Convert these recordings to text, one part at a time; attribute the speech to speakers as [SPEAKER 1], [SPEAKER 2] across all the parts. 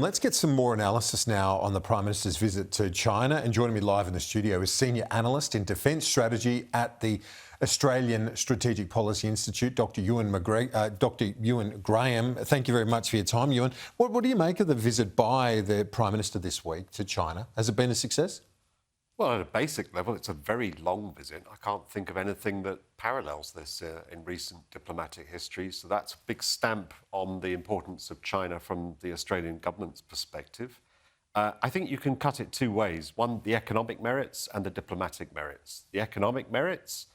[SPEAKER 1] Let's get some more analysis now on the Prime Minister's visit to China. And joining me live in the studio is Senior Analyst in Defence Strategy at the Australian Strategic Policy Institute, Dr. Euan Graham. Thank you very much for your time, Euan. What do you make of the visit by the Prime Minister this week to China? Has it been a success?
[SPEAKER 2] Well, at a basic level, it's a very long visit. I can't think of anything that parallels this in recent diplomatic history. So that's a big stamp on the importance of China from the Australian government's perspective. I think you can cut it two ways. One, the economic merits and the diplomatic merits. The economic merits,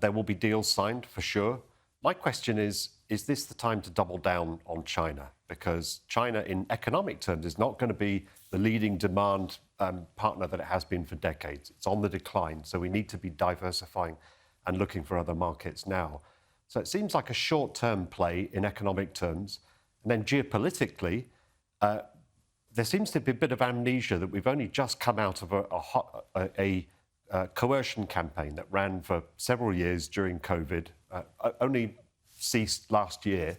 [SPEAKER 2] there will be deals signed for sure. My question is this the time to double down on China? Because China, in economic terms, is not going to be the leading demand partner that it has been for decades. It's on the decline, so we need to be diversifying and looking for other markets now. So it seems like a short-term play in economic terms. And then geopolitically, there seems to be a bit of amnesia that we've only just come out of a coercion campaign that ran for several years during COVID, only ceased last year.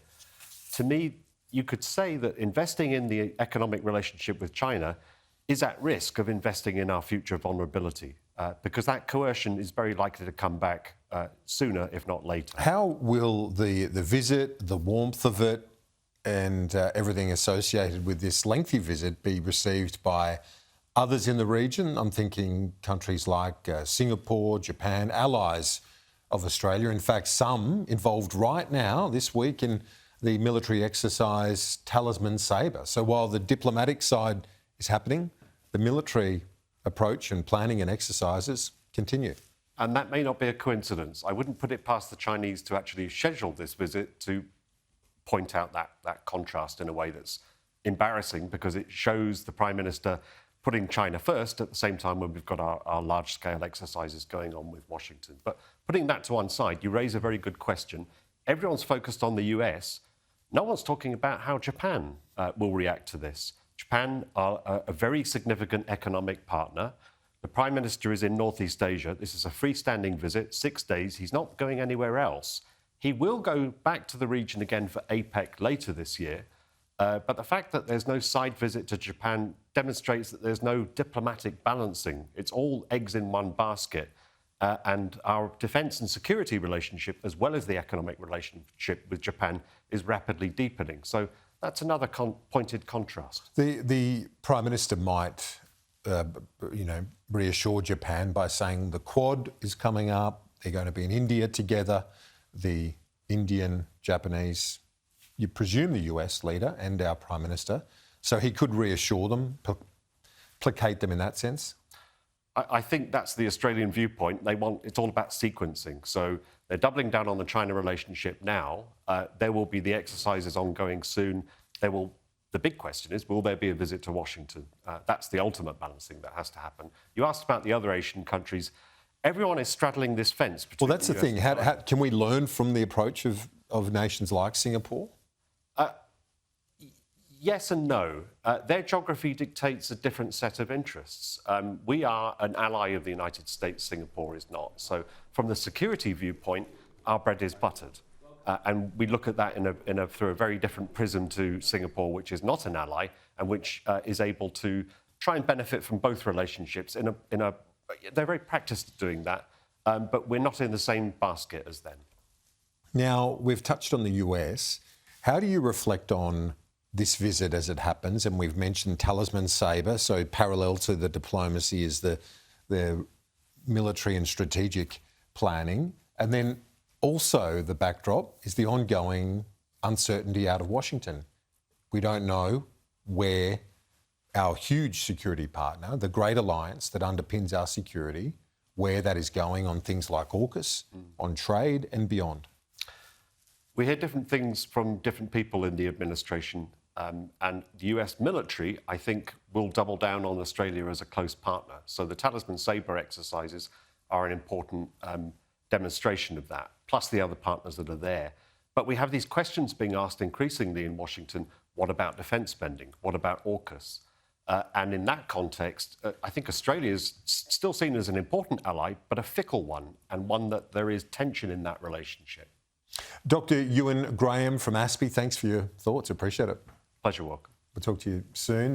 [SPEAKER 2] To me, you could say that investing in the economic relationship with China is at risk of investing in our future vulnerability, because that coercion is very likely to come back sooner, if not later.
[SPEAKER 1] How will the visit, the warmth of it, and everything associated with this lengthy visit be received by others in the region? I'm thinking countries like Singapore, Japan, allies of Australia. In fact, some involved right now this week in the military exercise Talisman Sabre. So while the diplomatic side is happening, the military approach and planning and exercises continue.
[SPEAKER 2] And that may not be a coincidence. I wouldn't put it past the Chinese to actually schedule this visit to point out that contrast in a way that's embarrassing, because it shows the Prime Minister putting China first at the same time when we've got our large-scale exercises going on with Washington. But putting that to one side, you raise a very good question. Everyone's focused on the US. No one's talking about how Japan will react to this. Japan are a very significant economic partner. The Prime Minister is in Northeast Asia. This is a freestanding visit, 6 days. He's not going anywhere else. He will go back to the region again for APEC later this year. But the fact that there's no side visit to Japan demonstrates that there's no diplomatic balancing. It's all eggs in one basket. And our defence and security relationship, as well as the economic relationship with Japan, is rapidly deepening. So that's another pointed contrast.
[SPEAKER 1] The Prime Minister might, reassure Japan by saying the Quad is coming up. They're going to be in India together. The Indian, Japanese, you presume the US leader and our Prime Minister. So he could reassure them, placate them in that sense.
[SPEAKER 2] I think that's the Australian viewpoint. It's all about sequencing. So they're doubling down on the China relationship now. There will be the exercises ongoing soon. The big question is, will there be a visit to Washington? That's the ultimate balancing that has to happen. You asked about the other Asian countries. Everyone is straddling this fence.
[SPEAKER 1] Well, that's the thing. How can we learn from the approach of nations like Singapore?
[SPEAKER 2] Yes and no. Their geography dictates a different set of interests. We are an ally of the United States. Singapore is not. So from the security viewpoint, our bread is buttered. And we look at that through a very different prism to Singapore, which is not an ally and which is able to try and benefit from both relationships. They're very practiced at doing that, but we're not in the same basket as them.
[SPEAKER 1] Now, we've touched on the US. How do you reflect on this visit as it happens? And we've mentioned Talisman Sabre, so parallel to the diplomacy is the military and strategic planning. And then also the backdrop is the ongoing uncertainty out of Washington. We don't know where our huge security partner, the great alliance that underpins our security, where that is going on things like AUKUS, on trade and beyond.
[SPEAKER 2] We hear different things from different people in the administration. And the US military, I think, will double down on Australia as a close partner. So the Talisman Sabre exercises are an important demonstration of that, plus the other partners that are there. But we have these questions being asked increasingly in Washington. What about defence spending? What about AUKUS? And in that context, I think Australia is still seen as an important ally, but a fickle one, and one that there is tension in that relationship.
[SPEAKER 1] Dr. Euan Graham from ASPI, thanks for your thoughts. Appreciate it.
[SPEAKER 2] Pleasure, welcome.
[SPEAKER 1] We'll talk to you soon.